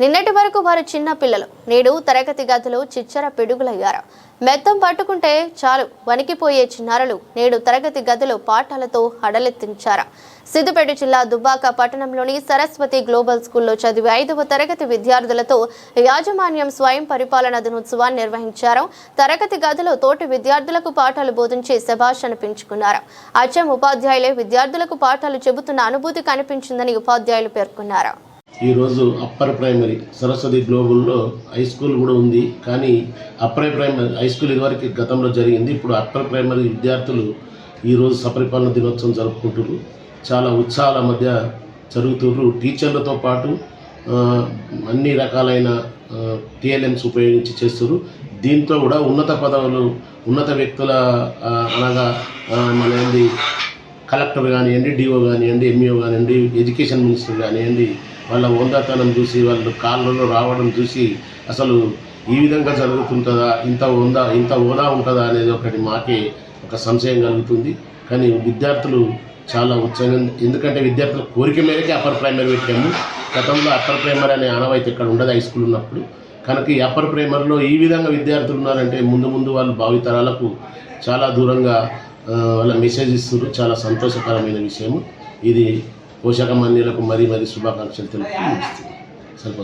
నిన్నటి వరకు వారు చిన్న పిల్లలు, నేడు తరగతి గదిలో చిచ్చర పిడుగులయ్యారు. మెత్తం పట్టుకుంటే చాలు వణికిపోయే చిన్నారులు నేడు తరగతి గదిలో పాఠాలతో హడలెత్తించారు. సిద్దిపేట జిల్లా దుబ్బాక పట్టణంలోని సరస్వతి గ్లోబల్ స్కూల్లో చదివే 5వ తరగతి విద్యార్థులతో యాజమాన్యం స్వయం పరిపాలన దినోత్సవాన్ని నిర్వహించారు. తరగతి గదిలో తోటి విద్యార్థులకు పాఠాలు బోధించి శభాష్ అనిపించుకున్నారు. అచ్చం ఉపాధ్యాయులే విద్యార్థులకు పాఠాలు చెబుతున్న అనుభూతి కనిపించిందని ఉపాధ్యాయులు పేర్కొన్నారు. ఈరోజు అప్పర్ ప్రైమరీ సరస్వతి గ్లోబల్లో హై స్కూల్ కూడా ఉంది. కానీ అప్పర్ ప్రైమరీ హై స్కూల్ ఇదివరకు గతంలో జరిగింది. ఇప్పుడు అప్పర్ ప్రైమరీ విద్యార్థులు ఈరోజు సపరిపాలన దినోత్సవం జరుపుకుంటున్నారు. చాలా ఉత్సాహాల మధ్య జరుగుతున్నారు. టీచర్లతో పాటు అన్ని రకాలైన టీఎల్ఎంస్ ఉపయోగించి చేస్తున్నారు. దీంతో కూడా ఉన్నత పదవులు, ఉన్నత వ్యక్తుల అనగా మన కలెక్టర్ కానివ్వండి, డిఓ కానివ్వండి, ఎంఈఓ కానివ్వండి, ఎడ్యుకేషన్ మినిస్టర్ కానివ్వండి, వాళ్ళ హోదాతనం చూసి, వాళ్ళు కాళ్ళలో రావడం చూసి అసలు ఈ విధంగా జరుగుతుంటుందా, ఇంత హోదా ఉంటుందా అనేది ఒకటి మాకే ఒక సంశయం కలుగుతుంది. కానీ విద్యార్థులు చాలా ఉత్సాహంగా, ఎందుకంటే విద్యార్థుల కోరిక మేరకే అప్పర్ ప్రైమరీ పెట్టాము. గతంలో అప్పర్ ప్రైమరీ అనే ఆనవాయితీ ఇక్కడ ఉండదు హై స్కూల్ ఉన్నప్పుడు. కనుక ఈ అప్పర్ ప్రైమరీలో ఈ విధంగా విద్యార్థులు ఉన్నారంటే ముందు వాళ్ళు భావితరాలకు చాలా దూరంగా వాళ్ళ మెసేజ్ ఇస్తున్నారు. చాలా సంతోషకరమైన విషయము ఇది. పోషక మన్యులకు మరీ శుభాకాంక్షలు తెలుపుతూ